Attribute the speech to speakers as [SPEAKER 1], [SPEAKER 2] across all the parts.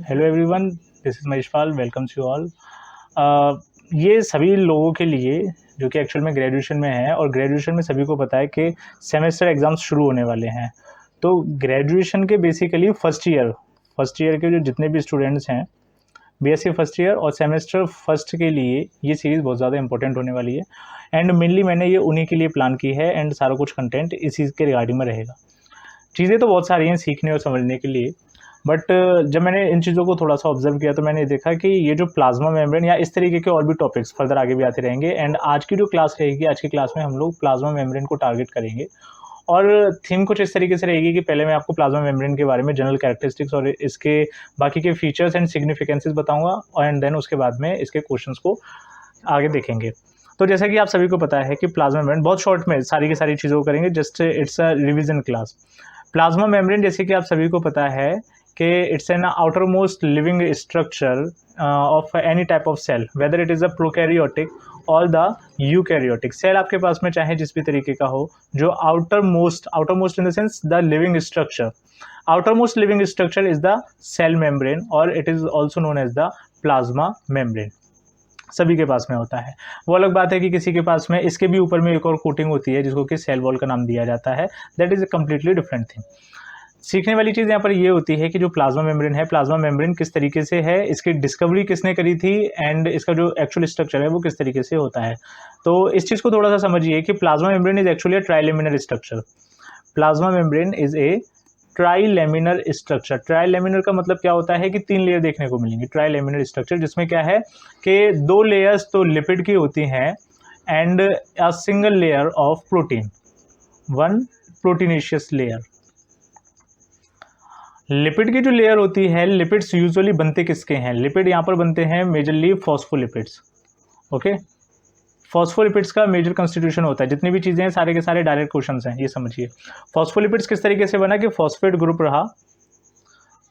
[SPEAKER 1] Hello everyone, this is Maheshpal, welcomes you all. ये सभी लोगों के लिए जो कि एक्चुअल में ग्रेजुएशन में है, और ग्रेजुएशन में सभी को पता है कि सेमेस्टर एग्ज़ाम्स शुरू होने वाले हैं। तो ग्रेजुएशन के बेसिकली फर्स्ट ईयर के जो जितने भी स्टूडेंट्स हैं, बीएससी फर्स्ट ईयर और सेमेस्टर फर्स्ट के लिए ये सीरीज़ बहुत ज़्यादा इंपॉर्टेंट होने वाली है। एंड मेनली मैंने ये उन्हीं के लिए प्लान की है, एंड सारा कुछ कंटेंट इसी के रिगार्डिंग में रहेगा। चीज़ें तो बहुत सारी हैं सीखने और समझने के लिए, बट जब मैंने इन चीज़ों को थोड़ा सा ऑब्जर्व किया तो मैंने देखा कि ये जो प्लाज्मा मेम्ब्रेन या इस तरीके के और भी टॉपिक्स फर्दर आगे भी आते रहेंगे। एंड आज की जो क्लास रहेगी, आज की क्लास में हम लोग प्लाज्मा मेम्ब्रेन को टारगेट करेंगे, और थीम कुछ इस तरीके से रहेगी कि पहले मैं आपको प्लाज्मा मेम्ब्रेन के बारे में जनरल कैरेक्टरिस्टिक्स और इसके बाकी के फीचर्स एंड सिग्निफिकेंसेस बताऊंगा, एंड देन उसके बाद में इसके क्वेश्चंस को आगे देखेंगे। तो जैसा कि आप सभी को पता है कि प्लाज्मा मेम्ब्रेन, बहुत शॉर्ट में सारी की सारी चीज़ों को करेंगे, just it's a revision class. Plasma membrane जैसे कि आप सभी को पता है कि it's an outermost living structure of any type of cell, whether it is a prokaryotic और द यूकैरियोटिक सेल। आपके पास में चाहे जिस भी तरीके का हो, जो outermost in the sense the living structure, outermost living structure is the cell membrane, और it is also known as the plasma membrane. सभी के पास में होता है। वो अलग बात है कि किसी के पास में इसके भी ऊपर में एक और कोटिंग होती है जिसको कि सेल वॉल का नाम दिया जाता है। That is a completely different thing. सीखने वाली चीज़ यहाँ पर ये होती है कि जो प्लाज्मा मेम्ब्रेन है, प्लाज्मा मेम्ब्रेन किस तरीके से है, इसकी डिस्कवरी किसने करी थी, एंड इसका जो एक्चुअल स्ट्रक्चर है वो किस तरीके से होता है। तो इस चीज़ को थोड़ा सा समझिए कि plasma membrane is actually a trilaminar structure. Plasma membrane is a trilaminar structure. Trilaminar का मतलब क्या होता है कि 3 लेयर देखने को मिलेंगी। ट्राइलेमिनर स्ट्रक्चर जिसमें क्या है कि 2 लेयर्स तो लिपिड की होती हैं and a single layer of protein, one proteinaceous layer. Lipid की जो लेयर होती है, लिपिड्स यूजुअली बनते किसके हैं? लिपिड यहाँ पर बनते हैं मेजरली फॉस्फोलिपिड्स। ओके, फॉस्फोलिपिड्स का मेजर कंस्टिट्यूशन होता है। जितनी भी चीज़ें हैं सारे के सारे डायरेक्ट क्वेश्चंस हैं, ये समझिए। फॉस्फोलिपिड्स किस तरीके से बना कि फॉस्फेट ग्रुप रहा,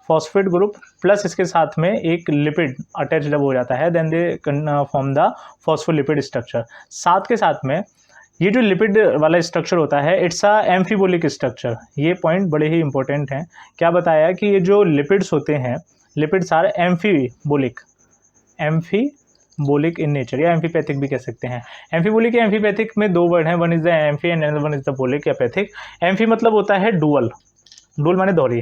[SPEAKER 1] फॉस्फेट ग्रुप प्लस इसके साथ में एक लिपिड अटैच जब हो जाता है, then they form the phospholipid structure. साथ के साथ में ये जो लिपिड वाला स्ट्रक्चर होता है, इट्स अ एम्फीबोलिक स्ट्रक्चर। ये पॉइंट बड़े ही इंपॉर्टेंट हैं। क्या बताया कि ये जो लिपिड्स होते हैं, lipids are amphibolic, amphibolic in nature, या एम्फीपैथिक भी कह सकते हैं। एम्फीबोलिक या एम्फीपैथिक में 2 वर्ड हैं, one is the amphi and one is the bolic या पैथिक। एम्फी मतलब होता है डुअल, डुअल माने दोहरी।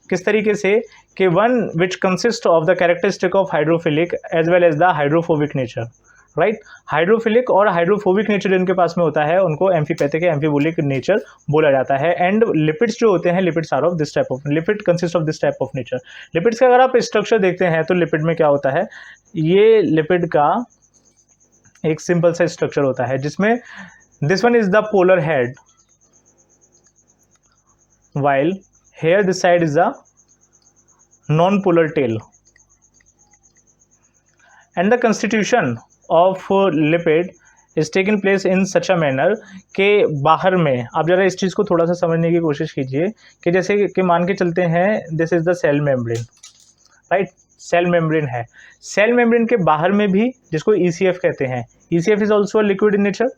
[SPEAKER 1] किस तरीके से कि one which consist of the characteristic of hydrophilic as well as the hydrophobic nature, right. Hydrophilic और हाइड्रोफोबिक नेचर जिनके पास में होता है उनको एम्फीपैथिक या एम्फीबोलिक नेचर बोला जाता है। एंड लिपिड्स जो होते हैं, lipids are of this type of, lipid consist of this type of nature. Lipids का अगर आप स्ट्रक्चर देखते हैं तो लिपिड में क्या होता है, ये लिपिड का एक सिंपल सा स्ट्रक्चर होता है जिसमें this one is the polar head, while here this side is the non-polar tail, and the constitution of lipid is taken place in such a manner कि बाहर में आप जरा इस चीज़ को थोड़ा सा समझने की कोशिश कीजिए कि जैसे कि मान के चलते हैं this is the cell membrane, right. Cell membrane है, सेल मेम्ब्रेन के बाहर में भी जिसको ECF कहते हैं, ECF is also liquid in nature.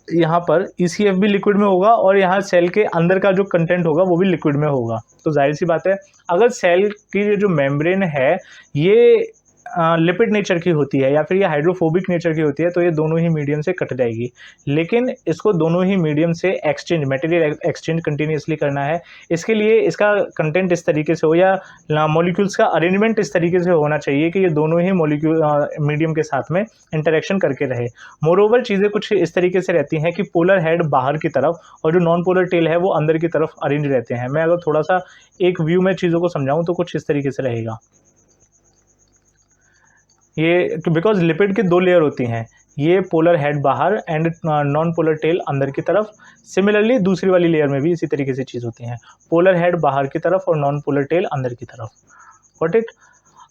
[SPEAKER 1] यहाँ पर ECF भी लिक्विड में होगा और यहाँ सेल के अंदर का जो कंटेंट होगा वो भी लिक्विड में होगा। तो जाहिर सी बात है, अगर सेल की जो मेम्ब्रेन है ये लिपिड नेचर की होती है या फिर ये हाइड्रोफोबिक नेचर की होती है, तो ये दोनों ही मीडियम से कट जाएगी। लेकिन इसको दोनों ही मीडियम से एक्सचेंज, मटेरियल एक्सचेंज कंटिन्यूसली करना है। इसके लिए इसका कंटेंट इस तरीके से हो या मॉलिक्यूल्स का अरेंजमेंट इस तरीके से होना चाहिए कि ये दोनों ही मॉलिक्यूल मीडियम के साथ में इंटरेक्शन करके रहे। मोरोवर चीज़ें कुछ इस तरीके से रहती हैं कि पोलर हेड बाहर की तरफ और जो नॉन पोलर टेल है वो अंदर की तरफ अरेंज रहते हैं। मैं अगर थोड़ा सा एक व्यू में चीज़ों को समझाऊं तो कुछ इस तरीके से रहेगा। ये बिकॉज लिपिड की 2 लेयर होती हैं, ये पोलर हेड बाहर एंड नॉन पोलर टेल अंदर की तरफ। सिमिलरली दूसरी वाली लेयर में भी इसी तरीके से चीज़ होती हैं, पोलर हेड बाहर की तरफ और नॉन पोलर टेल अंदर की तरफ। Got it?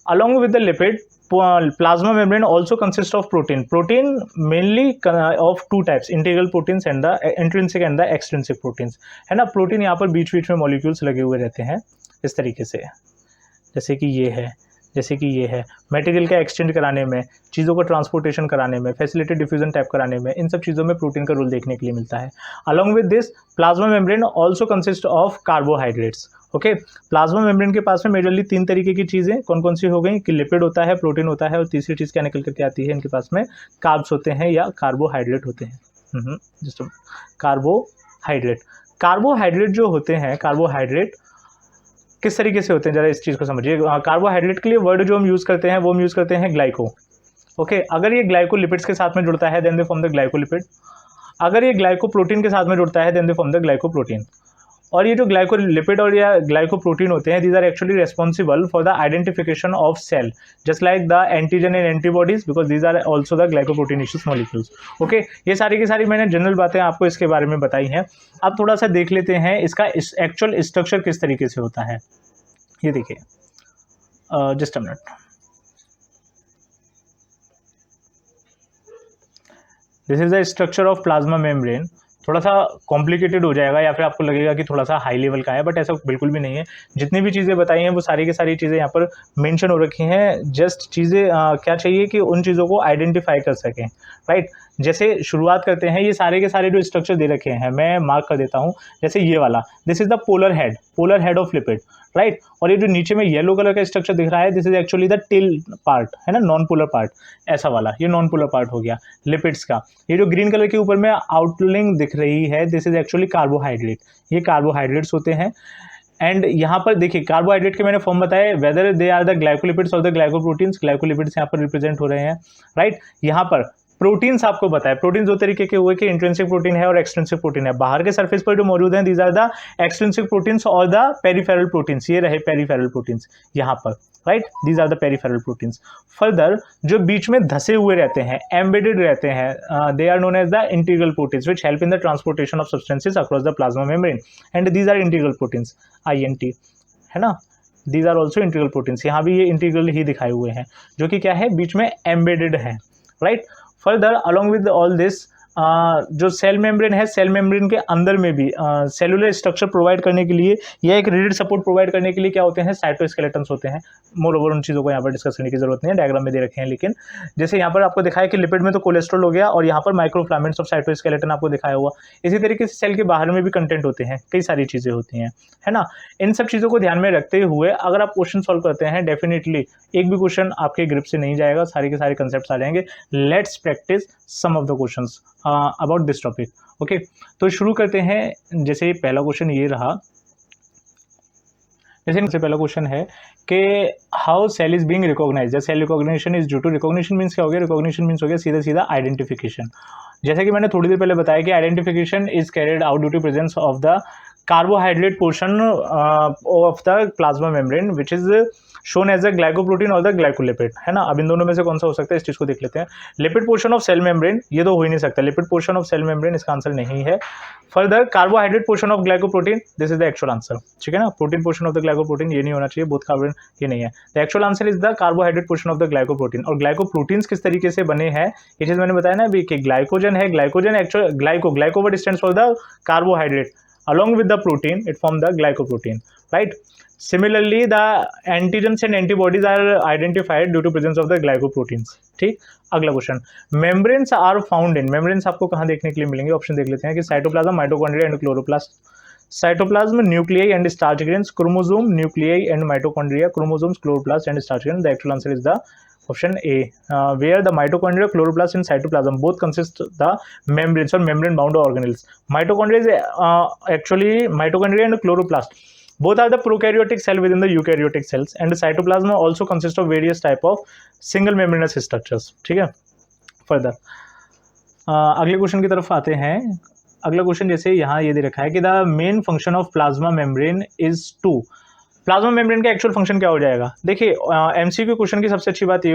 [SPEAKER 1] Along with the lipid, plasma membrane also consists of protein. Protein mainly of 2 types, integral proteins and the intrinsic and the extrinsic proteins, है ना। प्रोटीन यहाँ पर बीच बीच में मॉलिक्यूल्स लगे हुए रहते हैं इस तरीके से, जैसे कि ये है, जैसे कि ये है। मटेरियल का एक्सचेंज कराने में, चीज़ों को ट्रांसपोर्टेशन कराने में, फैसिलिटी डिफ्यूजन टाइप कराने में, इन सब चीज़ों में प्रोटीन का रोल देखने के लिए मिलता है। Along with this plasma membrane also consist of carbohydrates, okay, plasma membrane के पास में मेजरली 3 तरीके की चीज़ें कौन कौन सी हो गई कि लिपिड होता है, प्रोटीन होता है और तीसरी चीज़ क्या निकल करके आती है इनके पास में, कार्ब्स होते हैं या कार्बोहाइड्रेट होते हैं। Just carbohydrate. कार्बोहाइड्रेट जो होते हैं, कार्बोहाइड्रेट किस तरीके से होते हैं, जरा इस चीज़ को समझिए। कार्बोहाइड्रेट के लिए वर्ड जो हम यूज़ करते हैं वो हम यूज़ करते हैं ग्लाइको। ओके, अगर ये ग्लाइकोलिपिड्स के साथ में जुड़ता है then they form the glycolipid. अगर ये ग्लाइकोप्रोटीन के साथ में जुड़ता है then they form the glycoprotein. और ये जो ग्लाइकोलिपिड और या ग्लाइकोप्रोटीन होते हैं, these are actually responsible for the identification of cell just like the antigen and antibodies, because these are also the glycoproteinaceous molecules. Okay, ये सारी की सारी मैंने जनरल बातें आपको इसके बारे में बताई हैं। अब थोड़ा सा देख लेते हैं इसका एक्चुअल स्ट्रक्चर किस तरीके से होता है। ये देखिए, just a minute, this is the structure of plasma membrane. थोड़ा सा कॉम्प्लिकेटेड हो जाएगा या फिर आपको लगेगा कि थोड़ा सा हाई लेवल का है, बट ऐसा बिल्कुल भी नहीं है। जितनी भी चीज़ें बताई हैं वो सारी की सारी चीज़ें यहाँ पर मेंशन हो रखी हैं। जस्ट चीज़ें क्या चाहिए कि उन चीज़ों को आइडेंटिफाई कर सकें, राइट। जैसे शुरुआत करते हैं, ये सारे के सारे जो स्ट्रक्चर दे रखे हैं मैं मार्क कर देता हूँ। जैसे ये वाला, this is the polar head of lipid, right. और ये जो नीचे में येलो कलर का स्ट्रक्चर दिख रहा है, this is actually the tail part, है ना, नॉन पोलर पार्ट, ऐसा वाला, ये नॉन पोलर पार्ट हो गया लिपिड्स का। ये जो ग्रीन कलर के ऊपर में आउटलाइन दिख रही है, दिस इज एक्चुअली कार्बोहाइड्रेट, ये कार्बोहाइड्रेट्स होते हैं। एंड यहाँ पर देखिए, कार्बोहाइड्रेट के मैंने फॉर्म बताए, whether they are the glycolipids और द ग्लाइकोप्रोटीन्स। ग्लाइकोलिपिड्स यहाँ पर रिप्रेजेंट हो रहे हैं, राइट। यहाँ पर प्रोटीन्स आपको बताया, प्रोटीन दो तरीके के हुए कि इंट्रिंसिक प्रोटीन है और एक्सट्रिंसिक प्रोटीन है। बाहर के सरफेस पर जो मौजूद हैं, these are the extrinsic proteins और द पेरिफेरल प्रोटीन्स, ये रहे पेरिफेरल प्रोटीन्स यहाँ पर, right. These are the peripheral proteins. Further जो बीच में धसे हुए रहते हैं, एम्बेडेड रहते हैं, they are known as the integral proteins which help in the transportation of substances across the plasma membrane, and these are integral proteins, INT, है ना। These are also integral proteins, यहाँ भी ये इंटीग्रल ही दिखाए हुए हैं, जो कि क्या है, बीच में एम्बेडेड है, right. Further along with all this, जो सेल मेम्ब्रेन है, सेल मेम्ब्रेन के अंदर में भी सेलुलर स्ट्रक्चर प्रोवाइड करने के लिए या एक रिजिड सपोर्ट प्रोवाइड करने के लिए क्या होते हैं, साइटोस्केलेटन्स होते हैं। मोर ओवर उन चीज़ों को यहाँ पर डिस्कस करने की जरूरत नहीं है, डायग्राम में दे रखे हैं। लेकिन जैसे यहाँ पर आपको दिखाया कि लिपिड में तो कोलेस्ट्रॉल हो गया और यहाँ पर माइक्रोफ्लामेंट्स ऑफ साइटोस्केलेटन आपको दिखाया हुआ। इसी तरीके से सेल के बाहर में भी कंटेंट होते हैं, कई सारी चीज़ें होती हैं, है ना। इन सब चीज़ों को ध्यान में रखते हुए अगर आप क्वेश्चन सॉल्व करते हैं, डेफिनेटली एक भी क्वेश्चन आपके ग्रिप से नहीं जाएगा, सारे के सारे कंसेप्ट आ जाएंगे। Let's practice some of the questions about this topic. Okay, तो शुरू करते हैं। जैसे पहला क्वेश्चन ये रहा, जैसे पहला क्वेश्चन है कि how cell is being recognised, cell recognition is due to, recognition means क्या हो गया, रिकॉग्निशन मीन्स हो गया सीधा सीधा आइडेंटिफिकेशन। जैसे कि मैंने थोड़ी देर पहले बताया कि identification is carried out due to presence of the carbohydrate portion of the plasma membrane which is shown as the glycoprotein और द ग्लाइकोलिपिड, है ना। अब इन दोनों में से कौन सा हो सकता है, इस चीज को देख लेते हैं। Lipid portion of cell membrane, ये तो हो ही नहीं सकता, lipid portion of cell membrane इसका आंसर नहीं है। Further carbohydrate portion of glycoprotein, this is the actual answer, ठीक है ना। Protein portion of the glycoprotein ये नहीं होना चाहिए, बोथ कार्बन ये नहीं है। The actual answer is the carbohydrate portion of the glycoprotein. और ग्लाइकोप्रोटीन्स किस तरीके से बने हैं, ये चीज मैंने बताया ना अभी कि ग्लाइकोजन है, glycogen actual glyco word stands for the carbohydrate, along with the protein it form the glycoprotein, right. Similarly the antigens and antibodies are identified due to presence of the glycoproteins, ठीक। अगला question, membranes are found in, membranes आपको कहाँ देखने के लिए मिलेंगे, option देख लेते हैं कि cytoplasm, mitochondria and chloroplast. Cytoplasm, nuclei and starch grains, chromosome, nuclei and mitochondria, chromosomes, chloroplast and starch grain. The actual answer is the option A, where the mitochondria, chloroplast and cytoplasm both consist the membranes or membrane bound organelles. Mitochondria is actually mitochondria and chloroplast both are the prokaryotic cell within the eukaryotic cells, and the cytoplasm also consists of various type of single membranous structures, ठीक है। Further अगले question की तरफ आते हैं। अगला question जैसे यहाँ ये दे रखा है कि the main function of plasma membrane is to, plasma membrane का एक्चुअल फंक्शन क्या हो जाएगा। देखिए एमसीक्यू क्वेश्चन की सबसे अच्छी बात ये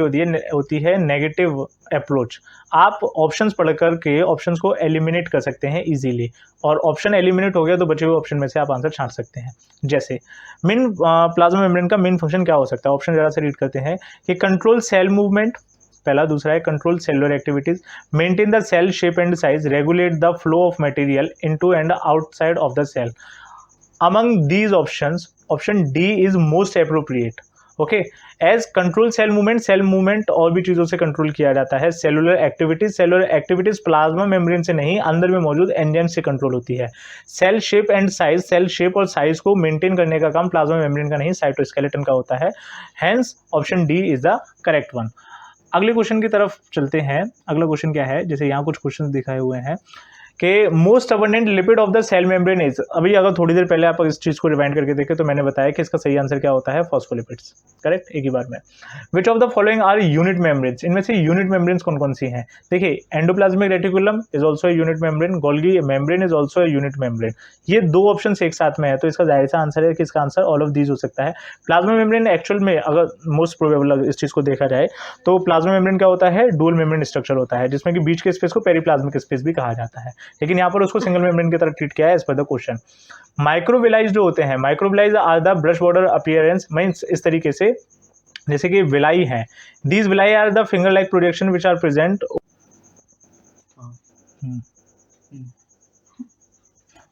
[SPEAKER 1] होती है नेगेटिव अप्रोच। आप ऑप्शंस पढ़ करके ऑप्शंस को एलिमिनेट कर सकते हैं इजीली, और ऑप्शन एलिमिनेट हो गया तो बचे हुए ऑप्शन में से आप आंसर छांट सकते हैं। जैसे मेन प्लाज्मा मेम्ब्रेन का मेन फंक्शन क्या हो सकता है, ऑप्शन जरा से रीड करते हैं कि कंट्रोल सेल मूवमेंट, पहला। दूसरा है control cellular activities, maintain the cell shape and size, regulate the flow of material into and outside of the cell. Among these options, option D is most appropriate. Okay. As control cell movement और भी चीज़ों से control किया जाता है। Cellular activities plasma membrane से नहीं, अंदर में मौजूद एंजाइम से कंट्रोल होती है। Cell shape and size, cell shape और साइज को मेंटेन करने का काम प्लाज्मा मेम्ब्रेन का नहीं, साइटोस्केलेटन का होता है। Hence option D is the correct one. अगले क्वेश्चन की तरफ चलते हैं। अगला क्वेश्चन क्या है, जैसे यहाँ कुछ क्वेश्चन दिखाए हुए हैं कि most abundant lipid of the cell membrane is, अभी अगर थोड़ी देर पहले आप इस चीज को रिवाइंड करके देखें तो मैंने बताया कि इसका सही आंसर क्या होता है, फॉस्फोलिपिड्स। करेक्ट, एक ही बार में। Which of the following are unit membranes, इनमें से यूनिट मेम्ब्रेन्स कौन कौन सी हैं? देखिए, endoplasmic reticulum is also unit membrane, Golgi membrane is also unit membrane. ये दो ऑप्शन एक साथ में है, तो इसका जाहिर सा आंसर है कि इसका आंसर ऑल ऑफ दीज हो सकता है। प्लाज्मा मेम्ब्रेन एक्चुअल में अगर मोस्ट प्रोबेबल इस चीज को देखा जाए तो प्लाज्मा मेम्ब्रेन क्या होता है, डुअल मेम्ब्रेन स्ट्रक्चर होता है, जिसमें कि बीच के स्पेस को पेरीप्लाज्मिक स्पेस भी कहा जाता है, लेकिन यहाँ पर उसको सिंगल मेम्ब्रेन की तरह ट्रीट किया है एज पर द क्वेश्चन। माइक्रोविलाइज जो होते हैं, microvilli are the brush border appearance, means इस तरीके से जैसे कि विलाई है, these villi are the finger like projection which are present.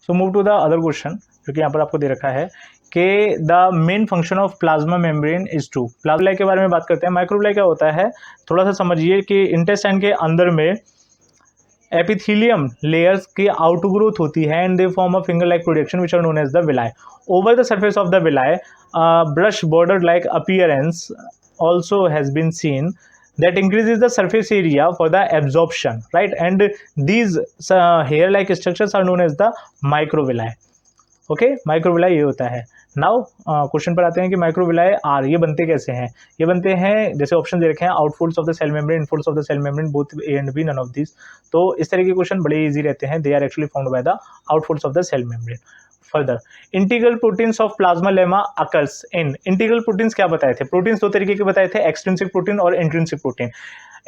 [SPEAKER 1] So move to the other question, जो कि यहाँ पर आपको दे रखा है कि the main function of plasma membrane is to. Plasma के बारे में बात करते हैं। माइक्रोविलाई क्या होता है, थोड़ा सा समझिए कि इंटेस्टाइन के अंदर में एपिथेलियम लेयर्स की आउटग्रोथ होती है and they form a finger like projection which are known as the villi. Over the surface of the villi brush border like appearance also has been seen that increases the surface area for the absorption, right? And these hair like structures are known as the microvilli. Okay, microvilli ये होता है। Now question पर आते हैं कि microvilli are ये बनते कैसे हैं। ये बनते हैं जैसे ऑप्शन दे रखे हैं, outfolds of the cell membrane, infolds of the cell membrane, both A and B, none of this. तो इस तरह के क्वेश्चन बड़े इजी रहते हैं। They are actually found by the outfolds of the cell membrane. Further, integral proteins of plasmalemma occurs in. Integral proteins क्या बताए थे? प्रोटीन्स दो तरीके के बताए थे, एक्सट्रिंसिक प्रोटीन और इंट्रिंसिक प्रोटीन।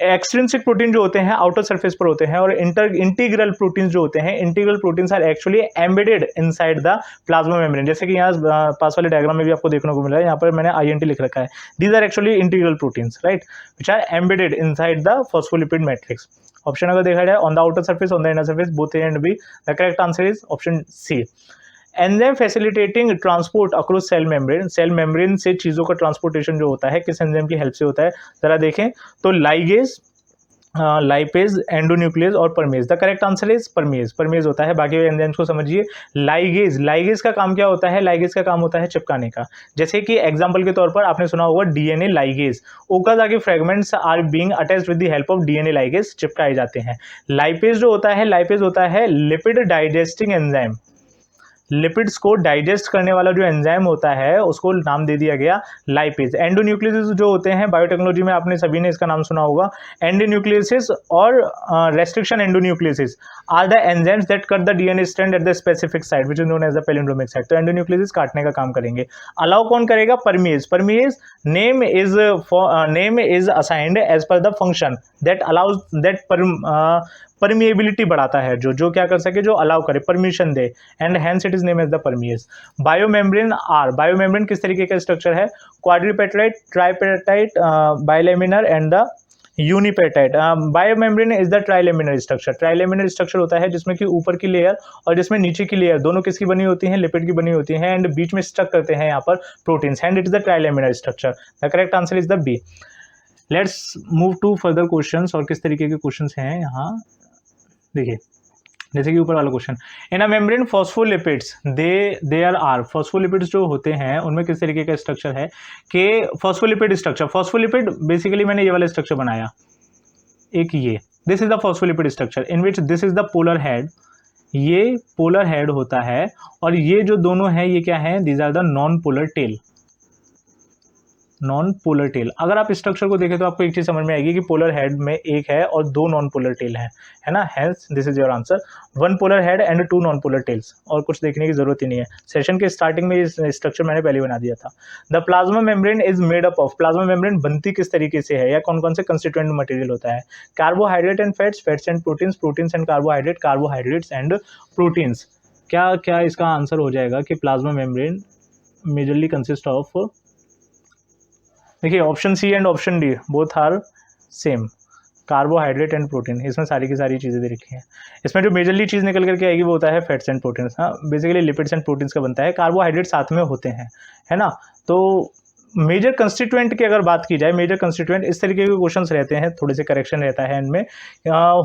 [SPEAKER 1] एक्सट्रिंसिक प्रोटीन जो होते हैं आउटर सरफेस पर होते हैं, और इंटीग्रल प्रोटीन जो होते हैं, integral proteins are actually embedded inside the plasma membrane. जैसे कि यहाँ पास वाले डायग्राम में भी आपको देखने को मिला है, यहाँ पर मैंने INT लिख रखा है। These are actually integral proteins, right, which are embedded inside the phospholipid matrix. Option अगर देखा जाए, on the outer surface, on the inner surface, both A and B. The correct answer is option C. Enzyme facilitating transport across cell membrane, cell membrane से चीज़ों का transportation जो होता है किस एंजाइम की हेल्प से होता है, जरा देखें तो लाइगेज, लाइपेज, एंडोन्यूक्लियस और परमेज। द करेक्ट आंसर इज परमेज, परमेज होता है। बाकी एंजाइम्स को समझिए। लाइगेज, लाइगेज का काम क्या होता है? लाइगेज का काम होता है चिपकाने का। जैसे कि एग्जांपल के तौर पर आपने सुना होगा DNA ligase, Okazaki fragments are being attached with the help of DNA ligase, चिपकाए जाते हैं। लाइपेज जो होता है, लाइपेज होता है लिपिड डाइजेस्टिंग एंजाइम, लिपिड्स को डाइजेस्ट करने वाला जो एंजाइम होता है उसको नाम दे दिया गया लाइपेज। एंडोन्यूक्लियस जो होते हैं, बायोटेक्नोलॉजी में आपने सभी ने इसका नाम सुना होगा, एंडोन्यूक्लियसिस और restriction endonucleases are the enzymes that cut the DNA strand at the specific site which is known as the palindromic site. तो एंडोन्यूक्लियसिस काटने का काम करेंगे। अलाउ कौन करेगा? Permease. Permease name is assigned as per the function that allows that permeability बढ़ाता है, जो क्या कर सके, जो अलाउ करे, परमिशन दे, and hence it is name as the permease. Biomembrane are, biomembrane किस तरीके का स्ट्रक्चर है? Quadripartite, tripartite, bilaminar and the unipartite. Biomembrane is the trilaminar structure. Trilaminar structure होता है जिसमें कि ऊपर की लेयर और जिसमें नीचे की लेयर दोनों किसकी बनी होती हैं? लिपिड की बनी होती हैं, एंड बीच में स्टक करते हैं यहाँ पर proteins, and it is the trilaminar structure. The correct answer is the B. Let's move to further questions. और किस तरीके के क्वेश्चंस हैं यहाँ देखिए, जैसे कि ऊपर वाला question, in a membrane phospholipids there are. Phospholipids जो होते हैं उनमें किस तरीके का स्ट्रक्चर है कि फॉस्फोलिपिड स्ट्रक्चर, फॉस्फोलिपिड बेसिकली मैंने ये वाला स्ट्रक्चर बनाया, एक ये, this is the phospholipid structure in which this is the polar head, ये पोलर हेड होता है, और ये जो दोनों हैं ये क्या है? These are the non polar tail, non polar tail. अगर आप स्ट्रक्चर को देखें तो आपको एक चीज समझ में आएगी कि पोलर हेड में एक है और दो नॉन पोलर टेल है ना। Hence this is your answer, one polar head and two non polar tails. और कुछ देखने की जरूरत ही नहीं है, सेशन के स्टार्टिंग में इस स्ट्रक्चर मैंने पहले बना दिया था। The plasma membrane is made up of, plasma membrane बनती किस तरीके से है या कौन कौन से कंस्टिट्यूएंट मटेरियल होता है? Carbohydrate and fats, fats and proteins, proteins and carbohydrate, carbohydrates and proteins. क्या क्या इसका आंसर हो जाएगा कि plasma membrane majorly consist of, देखिए option C and option D both are same, carbohydrate and protein. इसमें सारी की सारी चीज़ें दे रखी हैं। इसमें जो मेजरली चीज़ निकल करके आएगी वो होता है फैट्स एंड प्रोटीन्स। हाँ, बेसिकली लिपिड्स एंड प्रोटीन्स का बनता है, कार्बोहाइड्रेट साथ में होते हैं, है ना। तो मेजर कंस्टिट्यूएंट की अगर बात की जाए, मेजर कंस्टिट्यूएंट इस तरीके के क्वेश्चंस रहते हैं, थोड़े से करेक्शन रहता है इनमें।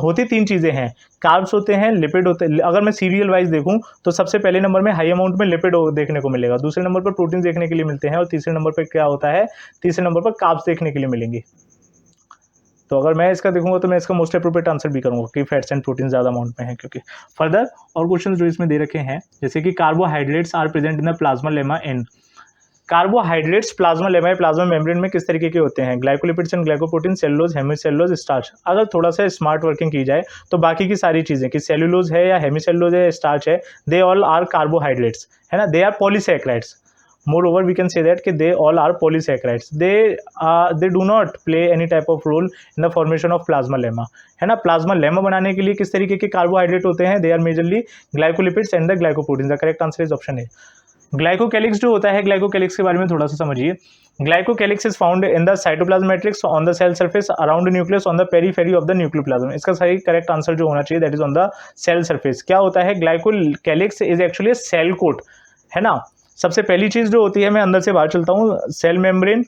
[SPEAKER 1] होती 3 चीज़ें हैं, कार्ब्स होते हैं, लिपिड होते हैं। अगर मैं सीरियल वाइज देखूं तो सबसे पहले नंबर में हाई अमाउंट में लिपिड देखने को मिलेगा, दूसरे नंबर पर प्रोटीन देखने के लिए मिलते हैं, और तीसरे नंबर पर क्या होता है, तीसरे नंबर पर कार्ब्स देखने के लिए मिलेंगे। तो अगर मैं इसका देखूंगा तो मैं इसका मोस्ट अप्रोप्रिएट आंसर भी करूंगा कि फैट्स एंड प्रोटीन ज़्यादा अमाउंट में है। क्योंकि फर्दर और क्वेश्चन जो इसमें दे रखे हैं, जैसे कि carbohydrates are present in the plasmalemma in. Carbohydrates plasmalemma, plasma membrane में किस तरीके के होते हैं? Glycolipids and glycoprotein, cellulose, hemicellulose, starch. अगर थोड़ा सा स्मार्ट वर्किंग की जाए तो बाकी की सारी चीज़ें कि सेलुलोज है या हेमीसेलुलोज है, स्टार्च है, दे ऑल आर कार्बोहाइड्रेट्स, है ना, they are polysaccharides. Moreover, we can say that they all are polysaccharides. They do not play any type of role in the formation of plasma lemma, है ना। Plasma lemma बनाने के लिए किस तरीके के कार्बोहाइड्रेट होते हैं? They are majorly glycolipids and the glycoprotein. The correct answer is option A. Glycocalyx जो होता है, ग्लाइकोकैलिक्स के बारे में थोड़ा सा समझिए। Glycocalyx is found in the cytoplasm matrix, on the cell surface, around nucleus, on the periphery of the nucleoplasm. इसका सही करेक्ट आंसर जो होना चाहिए that is on the cell surface. क्या होता है? Glycocalyx is actually cell coat, है ना। सबसे पहली चीज जो होती है, मैं अंदर से बाहर चलता हूँ, सेल मेम्ब्रेन,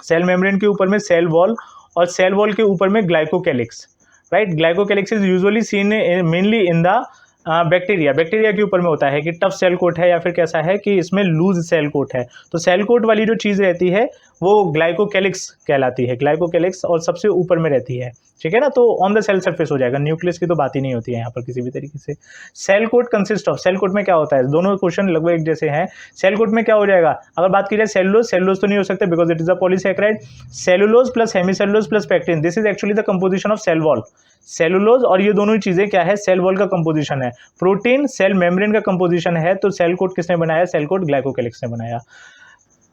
[SPEAKER 1] सेल मेम्ब्रेन के ऊपर में सेल वॉल, और सेल वॉल के ऊपर में glycocalyx, right. Glycocalyx is usually scene mainly in the bacteria, bacteria के ऊपर में होता है कि टफ सेल कोट है या फिर कैसा है कि इसमें लूज सेल कोट है। तो सेल कोट वाली जो चीज़ रहती है वो ग्लाइकोकैलिक्स कहलाती है, ग्लाइकोकैलिक्स, और सबसे ऊपर में रहती है, ठीक है ना। तो ऑन द सेल सरफेस हो जाएगा, न्यूक्लियस की तो बात ही नहीं होती है यहाँ पर किसी भी तरीके से। Cell coat consist of, cell coat में क्या होता है? दोनों क्वेश्चन लगभग एक जैसे हैं। सेल कोट में क्या हो जाएगा? अगर बात की जाए सेलुलोज, सेलुलोज तो नहीं हो सकता because it is a polysaccharide. Cellulose plus hemicellulose plus pectin, this is actually the composition of cell wall. Cellulose और ये दोनों ही चीजें क्या है? सेल वॉल का कंपोजिशन है। प्रोटीन सेल मेम्ब्रेन का कंपोजिशन है। तो सेल कोट किसने बनाया? सेल कोट ग्लाइकोकैलिक्स ने बनाया।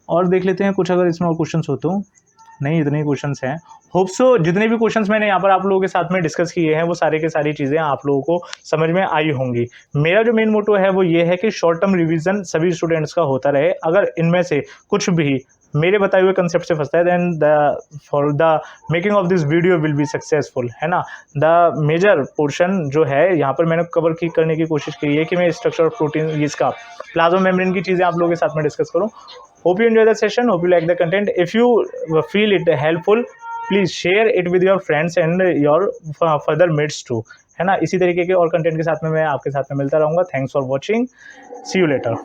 [SPEAKER 1] और देख लेते हैं कुछ अगर इसमें और क्वेश्चंस हो तो। नहीं, इतने ही क्वेश्चंस हैं। होप सो जितने भी क्वेश्चंस मैंने यहाँ पर आप लोगों के साथ में डिस्कस किए हैं वो सारे के सारी चीज़ें आप लोगों को समझ में आई होंगी। मेरा जो मेन मोटो है वो ये है कि शॉर्ट टर्म रिवीजन सभी स्टूडेंट्स का होता रहे। अगर इनमें से कुछ भी मेरे बताए हुए कंसेप्ट से फंसता है then for the making of this video will be successful, है ना। द मेजर पोर्शन जो है यहाँ पर मैंने कवर करने की कोशिश की है कि मैं स्ट्रक्चर ऑफ प्रोटीन, इसका प्लाज्मा मेम्ब्रेन की चीज़ें आप लोगों के साथ में डिस्कस करूँ। Hope you enjoy the session. Hope you like the content. If you feel it helpful, please share it with your friends and your further mates too, है ना। इसी तरीके के और कंटेंट के साथ में मैं आपके साथ में मिलता रहूँगा। Thanks for watching. See you later.